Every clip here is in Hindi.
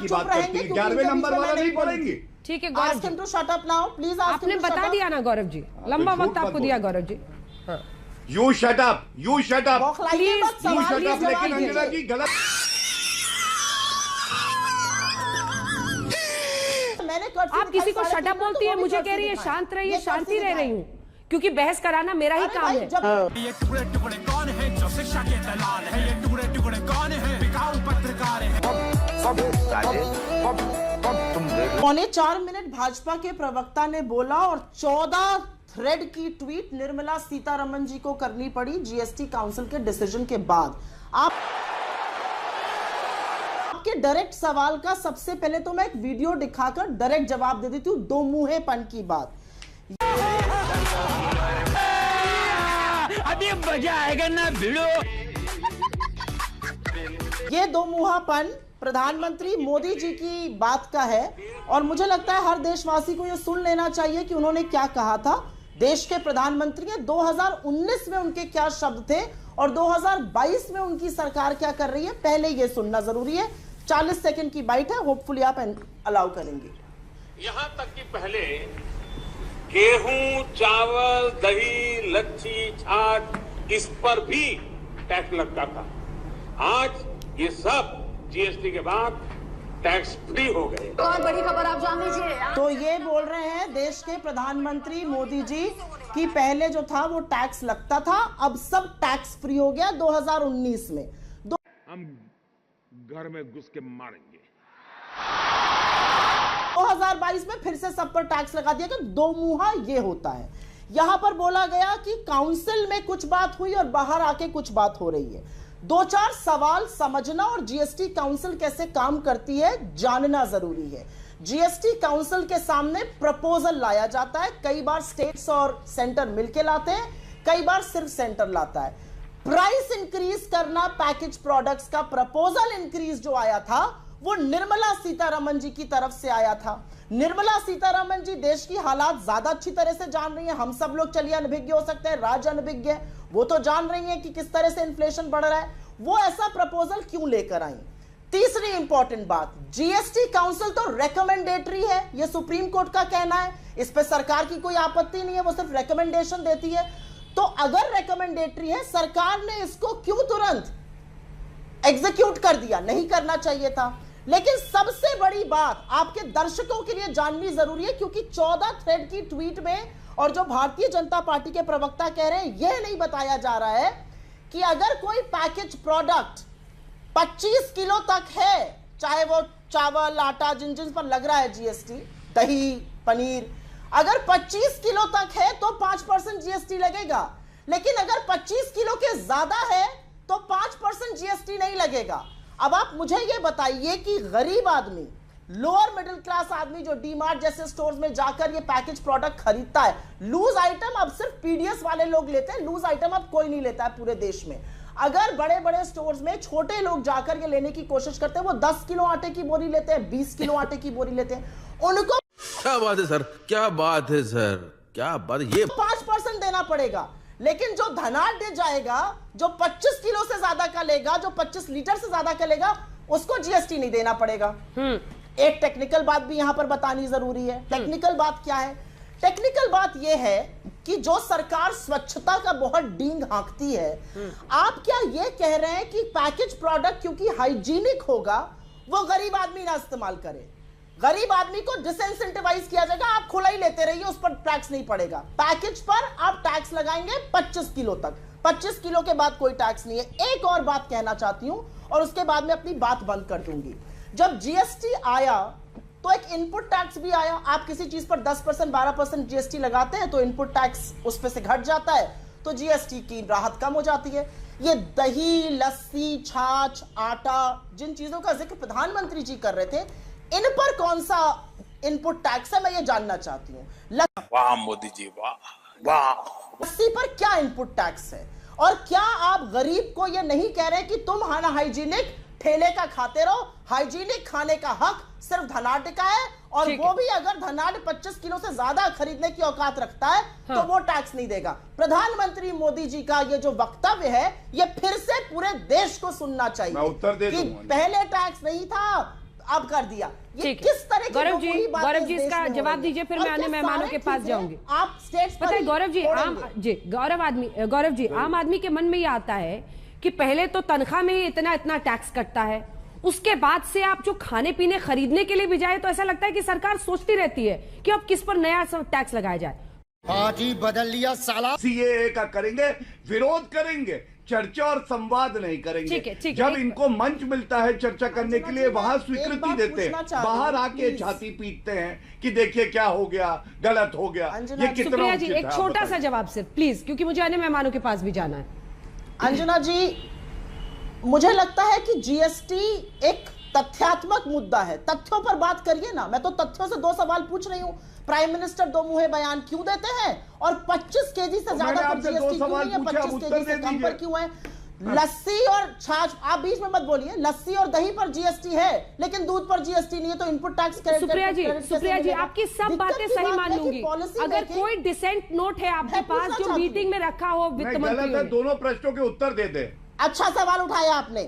की बात करती है, 11वें नंबर वाला नहीं पढ़ेंगे। ठीक है Gaurav ji, shut up now please. आपने बता दिया ना गौरव जी, लंबा वक्त आपको दिया Gaurav ji. You shut up, you shut up, बौखलाइए मत, यू सवाल शट प्लीज अप। जवाब लेकिन अंजना दीजिए। जी गलत, मैंने कर्फ्यू आप किसी को दिखाई, शट अप 3:30 बोलती है, तो मुझे कर्फ्यू कह रही है दिखाई। शांत रहिए, ये शांति कर्फ्यू रह रही दिखाई। हूँ, क्योंकि बहस कराना मेरा ही अरे काम भाई, है। जब ये टुकड़े टुकड़े कौन है जो शिक्षा के दलाल है, ये टुकड़े टुकड़े कौन है बिकाऊ पत्रकार है। पौने 4 मिनट भाजपा के प्रवक्ता ने बोला और 14 थ्रेड की ट्वीट निर्मला सीतारमण जी को करनी पड़ी जीएसटी काउंसिल के डिसीजन के बाद। आपके डायरेक्ट सवाल का सबसे पहले तो मैं एक वीडियो दिखाकर डायरेक्ट जवाब दे देती हूँ, दो मुंहेपन की बात। अभी मजा आएगा ना भिड़ो। ये दो मुंहापन प्रधानमंत्री मोदी जी की बात का है और मुझे लगता है हर देशवासी को ये सुन लेना चाहिए कि उन्होंने क्या कहा था। देश के प्रधानमंत्री ने 2019 में उनके क्या शब्द थे और 2022 में उनकी सरकार क्या कर रही है, पहले ये सुनना जरूरी है। 40 सेकंड की बाइट है, होपफुली आप अलाउ करेंगे। यहां तक कि पहले गेहूं, चावल, दही, लच्छी, छाछ, इस पर भी टैक्स लगता था। आज ये सब जीएसटी के बाद टैक्स फ्री हो गए। और बड़ी खबर आप जान लीजिए। तो ये बोल रहे हैं देश के प्रधानमंत्री मोदी जी कि पहले जो था वो टैक्स लगता था, अब सब टैक्स फ्री हो गया 2019 में। हम घर में घुस के मारेंगे। 2022 में फिर से सब पर टैक्स लगा दिया कि दो मुहा ये होता है। यहां पर बोला गया कि काउंसिल में कुछ बात हुई और बाहर आके कुछ बात हो रही है। 2-4 सवाल समझना और जीएसटी काउंसिल कैसे काम करती है जानना जरूरी है। जीएसटी काउंसिल के सामने प्रपोजल लाया जाता है, कई बार स्टेट्स और सेंटर मिलके लाते हैं, कई बार सिर्फ सेंटर लाता है। प्राइस इंक्रीज करना पैकेज प्रोडक्ट्स का प्रपोजल इंक्रीज जो आया था वो निर्मला सीतारमण जी की तरफ से आया था। निर्मला सीतारमण जी देश की हालात ज्यादा अच्छी तरह से जान रही हैं। हम सब लोग चलिए अनभिज्ञ हो सकते हैं, राज्य अनभिज्ञ है, वो तो जान रही हैं कि किस तरह से इन्फ्लेशन बढ़ रहा है। वो ऐसा प्रपोजल क्यों लेकर आई। तीसरी इंपॉर्टेंट बात, जीएसटी काउंसिल तो रेकमेंडेटरी है, ये सुप्रीम कोर्ट का कहना है, इस पे सरकार की कोई आपत्ति नहीं है, वो सिर्फ रेकमेंडेशन देती है। तो अगर रेकमेंडेटरी है, सरकार ने इसको क्यों तुरंत एग्जीक्यूट कर दिया? नहीं करना चाहिए था। लेकिन सबसे बड़ी बात आपके दर्शकों के लिए जाननी जरूरी है, क्योंकि 14 थ्रेड की ट्वीट में और जो भारतीय जनता पार्टी के प्रवक्ता कह रहे हैं, यह नहीं बताया जा रहा है कि अगर कोई पैकेज प्रोडक्ट 25 किलो तक है, चाहे वो चावल, आटा, जिन जिन पर लग रहा है जीएसटी, दही, पनीर, अगर 25 किलो तक है तो 5% जीएसटी लगेगा। लेकिन अगर 25 किलो के ज्यादा है तो 5% जीएसटी नहीं लगेगा। अब आप मुझे ये बताइए कि गरीब आदमी, लोअर मिडिल क्लास आदमी जो डीमार्ट जैसे स्टोर्स में जाकर ये पैकेज प्रोडक्ट खरीदता है, लूज आइटम अब सिर्फ पीडीएस वाले लोग लेते हैं, लूज आइटम अब कोई नहीं लेता है पूरे देश में। अगर बड़े बड़े स्टोर्स में छोटे लोग जाकर ये लेने की कोशिश करते हैं, वो 10 किलो आटे की बोरी लेते हैं, 20 किलो आटे की बोरी लेते हैं, उनको क्या बात है सर, क्या बात है सर, क्या बात है। ये 5% देना पड़ेगा। लेकिन जो धनाढ्य जाएगा, जो 25 किलो से ज्यादा का लेगा, जो 25 लीटर से ज्यादा का लेगा, उसको जीएसटी नहीं देना पड़ेगा। एक टेक्निकल बात भी यहां पर बतानी जरूरी है। टेक्निकल बात क्या है? टेक्निकल बात यह है कि जो सरकार स्वच्छता का बहुत डींग हाँकती है, आप क्या यह कह रहे हैं कि पैकेज प्रोडक्ट क्योंकि हाइजीनिक होगा वो गरीब आदमी ना इस्तेमाल करे? गरीब आदमी को डिसइंसेंटिवाइज किया जाएगा, आप खुला ही लेते रहिए, उस पर टैक्स नहीं पड़ेगा। पैकेज पर आप टैक्स लगाएंगे 25 किलो तक, 25 किलो के बाद कोई टैक्स नहीं है। एक और बात कहना चाहती हूं और उसके बाद में अपनी बात बंद कर दूंगी। जब जीएसटी आया तो एक इनपुट टैक्स भी आया। आप किसी चीज पर 10% 12% जीएसटी लगाते हैं तो इनपुट टैक्स उस पे से घट जाता है, तो जीएसटी की राहत कम हो जाती है। ये दही, लस्सी, छाछ, आटा, जिन चीजों का जिक्र प्रधानमंत्री जी कर रहे थे, इन पर कौन सा इनपुट टैक्स है, मैं ये जानना चाहती हूँ। वाह मोदी जी, वाह वाह। लस्सी पर क्या इनपुट टैक्स है? और क्या आप गरीब को ये नहीं कह रहे कि तुम हाना हाइजीनिक ठेले का खाते रहो, हाइजीनिक खाने का हक सिर्फ धनाढ्य का है, और वो भी अगर धनाढ्य 25 किलो से ज्यादा खरीदने की औकात रखता है तो वो टैक्स नहीं देगा। प्रधानमंत्री मोदी जी का ये जो वक्तव्य है, ये फिर से पूरे देश को सुनना चाहिए। मैं उत्तर दे कि दूंगा। पहले टैक्स नहीं था, अब कर दिया। ये ठीक है। किस तरह की गौरव जी, दोमुही बातें गौरव जी इस देश इसका में हो जवाब रही दीजिए, हैं? फिर और मैं अन्य क्या मेहमानों सारे के पास चीजें जाऊंगी। आप स्टेट्स पता है गौरव जी, गौरव जी, आम आदमी के मन में ये आता है कि पहले तो तनख्वाह में ही इतना इतना टैक्स कटता है, उसके बाद से आप जो खाने पीने खरीदने के लिए भी जाए तो ऐसा लगता है कि सरकार सोचती रहती है कि अब किस पर नया टैक्स लगाया जाए। पार्टी बदल लिया साला। सीएए का करेंगे, विरोध करेंगे, चर्चा और संवाद नहीं करेंगे। ठीक है, जब इनको मंच मिलता है चर्चा करने के लिए, वहां स्वीकृति देते हैं, बाहर आके छाती पीटते हैं कि देखिए क्या हो गया, गलत हो गया। ये कितना सुप्रिया जी, उचित एक है, आप छोटा सा बताइए। जवाब सिर्फ प्लीज, क्योंकि मुझे अन्य मेहमानों के पास भी जाना है। अंजना जी, मुझे लगता है कि जीएसटी एक तथ्यात्मक मुद्दा है। तथ्यों पर बात करिए ना। मैं तो तथ्यों से दो सवाल पूछ रही हूँ। प्राइम मिनिस्टर दो मुहे बयान क्यों देते हैं और 25 केजी से ज्यादा पर आपसे दो जीएसटी क्यों सवाल नहीं है, पूछे, 25 आप उत्तर केजी से दे कम पर दीजिए। क्यों है? लस्सी और छाछ, आप बीच में मत बोलिए। लस्सी और दही पर जीएसटी है लेकिन दूध पर जीएसटी नहीं है, तो इनपुट टैक्स सुप्रिया जी, आपकी सब बातें सही मान लूंगी। अगर कोई डिसेंट नोट है आपके पास जो मीटिंग में रखा हो वित्त गलत है, मंत्री, दोनों प्रश्नों के उत्तर दे दे। अच्छा सवाल उठाया आपने,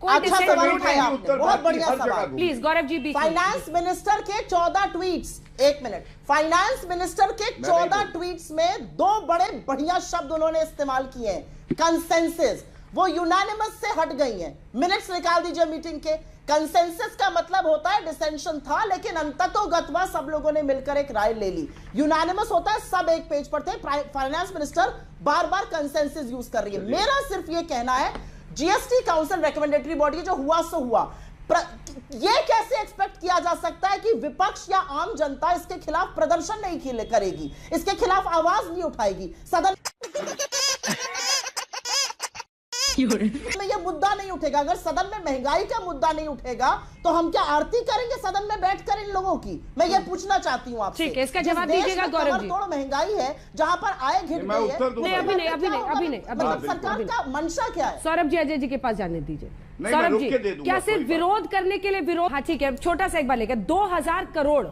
कोई अच्छा dissent सवाल note उठाया है। आपने, बहुत बढ़िया सवाल। प्लीज गौरव जी, बीच में। फाइनेंस मिनिस्टर के 14 ट्वीट्स, एक मिनट, फाइनेंस मिनिस्टर के 14 ट्वीट्स में दो बड़े बढ़िया शब्द उन्होंने इस्तेमाल किए हैं, कंसेंसस। वो यूनानिमस से हट गई हैं। मिनट्स निकाल दीजिए मीटिंग के। कंसेंसस का मतलब होता है डिसेंशन था लेकिन अंततोगत्वा सब लोगों ने मिलकर एक राय ले ली। यूनानिमस होता है सब एक पेज पर थे। फाइनेंस मिनिस्टर बार बार कंसेंसस यूज कर रही है। मेरा सिर्फ ये कहना है, जीएसटी काउंसिल रिकमेंडेटरी बॉडी जो हुआ सो हुआ, ये कैसे एक्सपेक्ट किया जा सकता है कि विपक्ष या आम जनता इसके खिलाफ प्रदर्शन नहीं करेगी, इसके खिलाफ आवाज नहीं उठाएगी, सदन में यह मुद्दा नहीं उठेगा। अगर सदन में महंगाई का मुद्दा नहीं उठेगा तो हम क्या आरती करेंगे सदन में बैठकर इन लोगों की? मैं ये पूछना चाहती हूँ आपसे। ठीक है, इसका जवाब दीजिएगा गौरव जी। तोड़ महंगाई है जहां पर आय घट मैं गई है। उत्तर दूंगा। नहीं, अभी नहीं, सरकार का मंशा क्या है? सौरभ जी, अजय जी के पास जाने दीजिए। मैं सौरभ रुक जी, के दे दूंगा, क्या सिर्फ कोई बात विरोध करने के लिए विरोध? हाँ ठीक है, छोटा सा एक बार लेकर 2000 करोड़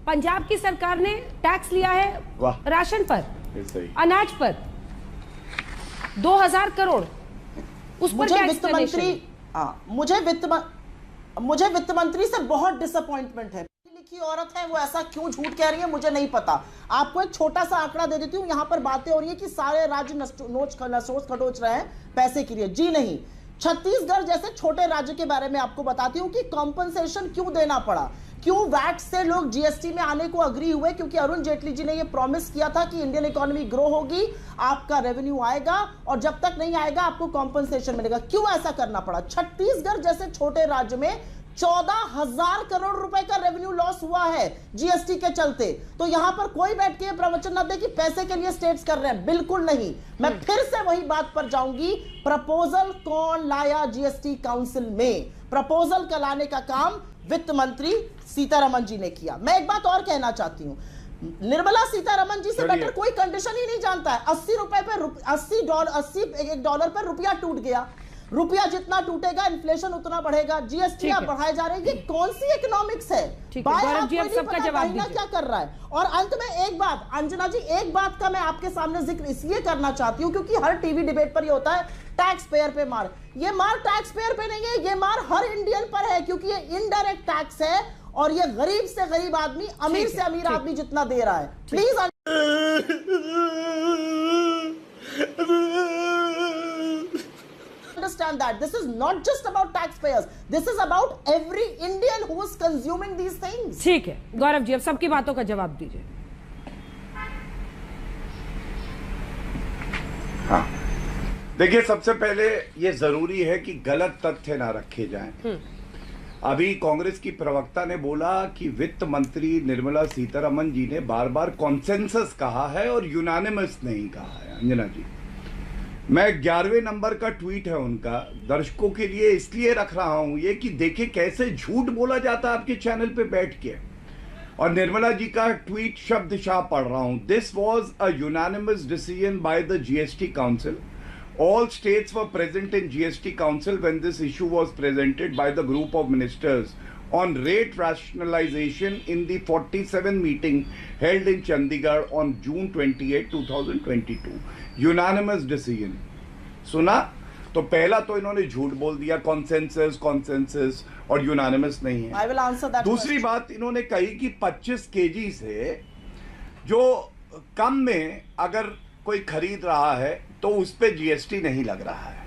पंजाब की सरकार ने टैक्स लिया है वाह। राशन पर, ये सही। अनाज पर 2000 करोड़, उस पर मुझे क्या वित्त explanation मंत्री है? मुझे वित्त मंत्री से बहुत डिसअपॉइंटमेंट है। लिखी औरत है, वो ऐसा क्यों झूठ कह रही है मुझे नहीं पता। आपको एक छोटा सा आंकड़ा दे देती हूँ। यहाँ पर बातें हो रही है कि सारे राज्य नसोच खटोच रहे हैं पैसे के लिए। जी नहीं, छत्तीसगढ़ जैसे छोटे राज्य के बारे में आपको बताती हूँ कि कॉम्पनसेशन क्यों देना पड़ा, क्यों वैट से लोग जीएसटी में आने को अग्री हुए, क्योंकि अरुण जेटली जी ने यह प्रॉमिस किया था कि इंडियन इकोनॉमी ग्रो होगी, आपका रेवेन्यू आएगा और जब तक नहीं आएगा आपको कॉम्पनसेशन मिलेगा। क्यों ऐसा करना पड़ा? छत्तीसगढ़ जैसे छोटे राज्य में 14,000 करोड़ रुपए का रेवेन्यू लॉस हुआ है जीएसटी के चलते। तो यहां पर कोई बैठ के प्रवचन न दे कि पैसे के लिए स्टेट्स कर रहे हैं, बिल्कुल नहीं। मैं फिर से वही बात पर जाऊंगी, प्रपोजल कौन लाया जीएसटी काउंसिल में? प्रपोजल का लाने का काम वित्त मंत्री सीतारमन जी ने किया। मैं एक बात और कहना चाहती हूं, निर्मला सीतारमन जी से बेटर कोई कंडीशन ही नहीं जानता है। 80 रुपए पे $1 पर रुपया टूट गया, रुपया जितना टूटेगा इन्फ्लेशन उतना बढ़ेगा, जीएसटी आप बढ़ाए जा रहे हैं। ये कौन सी इकोनॉमिक्स है? गौरव जी, अब सबका जवाब दीजिए। क्या कर रहा है? और अंत में एक बात, अंजना जी, एक बात का मैं आपके सामने जिक्र इसलिए करना चाहती हूं क्योंकि हर टीवी डिबेट पर ये होता है टैक्स पेयर पे मार। ये मार टैक्स पेयर पे नहीं है, ये मार हर इंडियन पर है, क्योंकि ये इनडायरेक्ट टैक्स है और ये गरीब से गरीब आदमी, अमीर से अमीर आदमी जितना दे रहा है। Please understand that this is not just about taxpayers, this is about every Indian who is consuming these things. ठीक है गौरव जी, अब सबकी बातों का जवाब दीजिए। हाँ, देखिए, सबसे पहले ये जरूरी है कि गलत तथ्य ना रखे जाएं। अभी कांग्रेस की प्रवक्ता ने बोला कि वित्त मंत्री निर्मला सीतारमन जी ने बार बार कॉन्सेंसस कहा है और यूनानिमस नहीं कहा है। अंजना जी, मैं 11वें नंबर का ट्वीट है उनका, दर्शकों के लिए इसलिए रख रहा हूं ये कि देखें कैसे झूठ बोला जाता है आपके चैनल पे बैठ के। और निर्मला जी का ट्वीट शब्दशाह पढ़ रहा हूं। This was a unanimous decision by the GST council. All states were present in GST Council when this issue was presented by the group of ministers on rate rationalization in the 47 meeting held in Chandigarh on June 28, 2022. Unanimous decision. सुना? तो पहला तो इन्होंने झूठ बोल दिया, कॉन्सेंसस और यूनानिमस नहीं है। I will answer that दूसरी question. बात इन्होंने कही कि 25 केजी से जो कम में अगर कोई खरीद रहा है तो उस पे जीएसटी नहीं लग रहा है।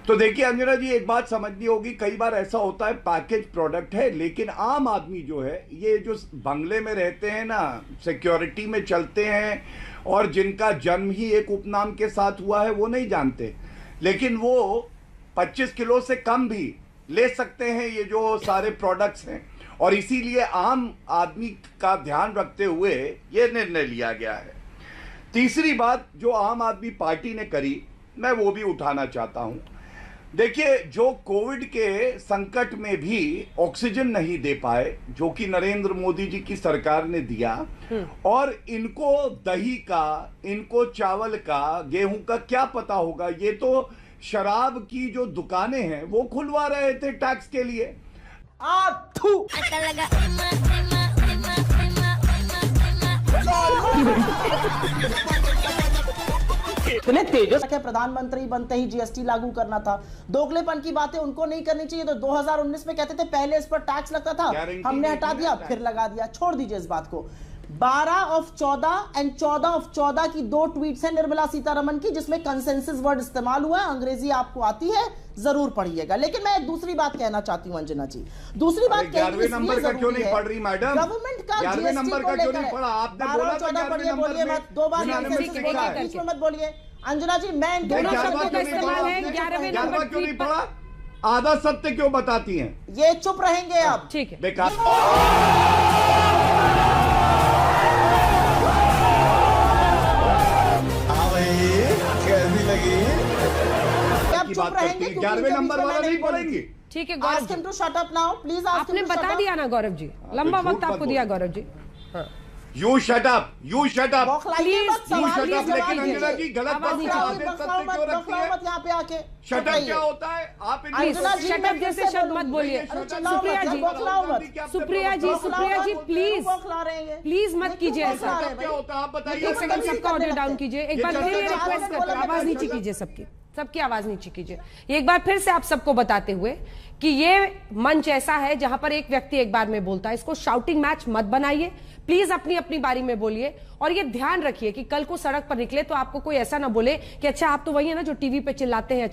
तो देखिए अंजना जी, एक बात समझनी होगी, कई बार ऐसा होता है पैकेज प्रोडक्ट है, लेकिन आम आदमी जो है, ये जो बंगले में रहते हैं ना, सिक्योरिटी में चलते हैं और जिनका जन्म ही एक उपनाम के साथ हुआ है, वो नहीं जानते, लेकिन वो 25 किलो से कम भी ले सकते हैं ये जो सारे प्रोडक्ट्स हैं। और इसीलिए आम आदमी का ध्यान रखते हुए ये निर्णय लिया गया है। तीसरी बात जो आम आदमी पार्टी ने करी, मैं वो भी उठाना चाहता हूं। देखिए, जो कोविड के संकट में भी ऑक्सीजन नहीं दे पाए, जो कि नरेंद्र मोदी जी की सरकार ने दिया, और इनको दही का, इनको चावल का, गेहूं का क्या पता होगा। ये तो शराब की जो दुकानें हैं वो खुलवा रहे थे टैक्स के लिए। इतने तेजस के प्रधानमंत्री बनते ही जीएसटी लागू करना था। दोगलेपन की बातें उनको नहीं करनी चाहिए। तो 2019 में कहते थे पहले इस पर टैक्स लगता था, हमने हटा दिया, फिर लगा दिया। छोड़ दीजिए इस बात को। 12/14 एंड 14/14 की 2 ट्वीट्स हैं निर्मला सीतारमण की, जिसमें कंसेंसस वर्ड इस्तेमाल हुआ है। अंग्रेजी आपको आती है, जरूर पढ़िएगा। लेकिन मैं एक दूसरी बात कहना चाहती हूं अंजना जी। दूसरी बात 11वें नंबर का क्यों नहीं पढ़ रही मैडम? गवर्नमेंट का 11वें नंबर का क्यों नहीं पढ़ा? आपने बोला था 11वें नंबर बोलिए मत, 2 बार बीच में मत बोलिए अंजना जी। मैं दोनों शब्दों का इस्तेमाल है। 11वें नंबर क्यों नहीं पढ़ा? आधा सत्य क्यों बताती हैं? ये चुप रहेंगे आप, ठीक है। बेकार। कैसी लगी? आप चुप रहेंगे? 11वें नंबर वाला नहीं पढ़ेंगी? ठीक है Ask him to shut up now, please ask आपने him to shut बता up. दिया ना गौरव जी, लंबा झूठ वक्त मत आपको बोल। दिया Gaurav ji. You shut up, you shut up, बौखलाइए Please, मत, यू सवाल शट ये अप। जवाब लेकिन दीजिए। अंजना जी गलत बात आवाज का नहीं आधे बौखलाओ सत्य क्यों मत, रखती बौखलाओ है? मत यहाँ पे आके। शट अप बताइए। क्या होता है? आप अंजना जी, शट मैं अप जैसे फिर से शब्द मत बोलूंगी। बोलिए। अरे चिल्लाओ सुप्रिया मत, जी, बौखलाओ मत। सुप्रिया जी, सुप्रिया जी, प्लीज बौखला रहे हैं। प्लीज मत कीजिए क्यों ऐसा। बौखला रहे हैं क्या भाई? होता है? आप बताइए। एक सेकंड सबका ऑडियो डाउन कीजिए। एक बार फिर ये चर्चा रिक्वेस्ट बोला करते हैं, मैं आवाज नीचे चर्चा- कीजिए सबकी आवाज नीचे कीजिए। एक बार फिर से आप सबको बताते हुए कि ये मंच ऐसा है जहां पर एक व्यक्ति एक बार में बोलता है। इसको शाउटिंग मैच मत बनाइए प्लीज, अपनी अपनी बारी में बोलिए। और ये ध्यान रखिए कि कल को सड़क पर निकले तो आपको कोई ऐसा ना बोले कि अच्छा आप तो वही है ना जो टीवी पे चिल्लाते हैं,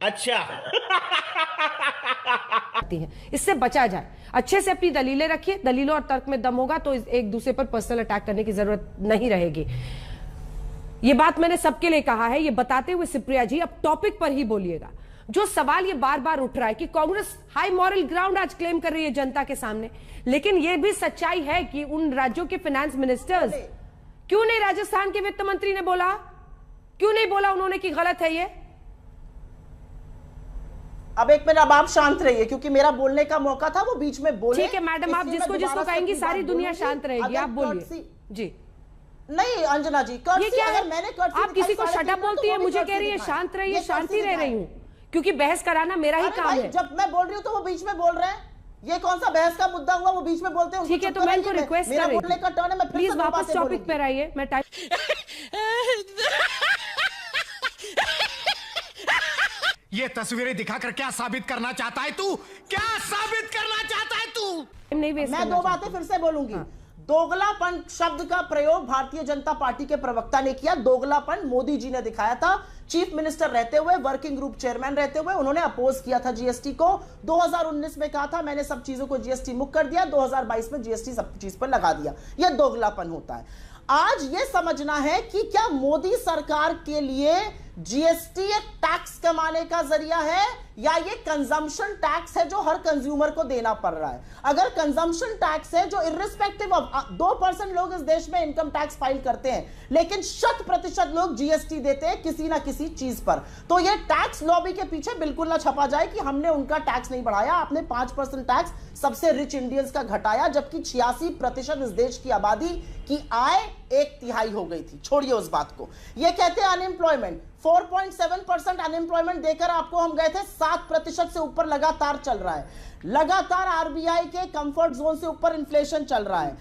अच्छा। हैं। इससे बचा जाए। अच्छे से अपनी दलीलें रखिए, दलीलों और तर्क में दम होगा तो एक दूसरे पर पर्सनल अटैक करने की जरूरत नहीं रहेगी। ये बात मैंने सबके लिए कहा है। ये बताते हुए सुप्रिया जी अब टॉपिक पर ही बोलिएगा। जो सवाल ये बार बार उठ रहा है कि कांग्रेस हाई मॉरल ग्राउंड आज क्लेम कर रही है जनता के सामने, लेकिन यह भी सच्चाई है कि उन राज्यों के फाइनेंस मिनिस्टर्स, क्यों नहीं राजस्थान के वित्त मंत्री ने बोला, क्यों नहीं बोला उन्होंने कि गलत है ये? अब एक मिनट, अब आप शांत रहिए क्योंकि मेरा बोलने का मौका था, वो बीच में बोले। ठीक है मैडम, आप इसलिए जिसको मैं जिसको दोबारा से कहेंगी अपनी सारी बात दुनिया बोलूंगी। शांत रहेगी। अगर आप बोलिए courtesy- जी। नहीं अंजना जी, courtesy, ये क्या है? अगर मैंने courtesy आप किसी को दिखाई शट अप साढ़े बोलती तीन है, तो वो मुझे भी कह रही है courtesy शांत दिखाई। रहिए, ये शांति courtesy रह रही दिखाई। हूं क्योंकि बहस कराना मेरा ही अरे काम भाई, है। जब मैं बोल रही हूँ तो वो बीच में बोल रहे हैं। ये कौन सा बहस का मुद्दा हुआ? वो बीच में बोलते हैं, उनको ठीक है, चुप तो मैं कराइए। इनको रिक्वेस्ट मेरा कर रही बोलने का टर्न है, मैं फिर प्लीज से दो वापस बातें टॉपिक बोलूंगी। पर आइए। मैं टाइप ये तस्वीरें दिखाकर क्या साबित करना चाहता है तू? क्या साबित करना चाहता है तू? नहीं वेस्ट मैं करना दो चाहती। बातें फिर से बोलूंगी। दोगलापन शब्द का प्रयोग भारतीय जनता पार्टी के प्रवक्ता ने किया। दोगलापन मोदी जी ने दिखाया था। चीफ मिनिस्टर रहते हुए, वर्किंग ग्रुप चेयरमैन रहते हुए उन्होंने अपोज किया था जीएसटी को। 2019 में कहा था मैंने सब चीजों को जीएसटी मुक्त कर दिया, 2022 में जीएसटी सब चीज पर लगा दिया। यह दोगलापन होता है। आज यह समझना है कि क्या मोदी सरकार के लिए जीएसटी एक टैक्स कमाने का जरिया है या ये कंजम्पशन टैक्स है जो हर कंज्यूमर को देना पड़ रहा है। अगर कंजम्पशन टैक्स है जो इर्रिस्पेक्टिव ऑफ 2% लोग इस देश में इनकम टैक्स फाइल करते हैं, लेकिन 100% लोग जीएसटी देते हैं किसी ना किसी चीज पर, तो ये टैक्स लॉबी के पीछे बिल्कुल ना छपा जाए कि हमने उनका टैक्स नहीं बढ़ाया। आपने 5% टैक्स सबसे रिच इंडियंस का घटाया, जबकि 86% इस देश की आबादी की आय 1/3 हो गई थी। छोड़िए उस बात को। ये कहते हैं अनएम्प्लॉयमेंट 4.7% अनएम्प्लॉयमेंट देकर आपको हम गए थे 7% से ऊपर लगातार चल रहा है। लगातार आरबीआई के कंफर्ट जोन से ऊपर इन्फ्लेशन चल रहा है।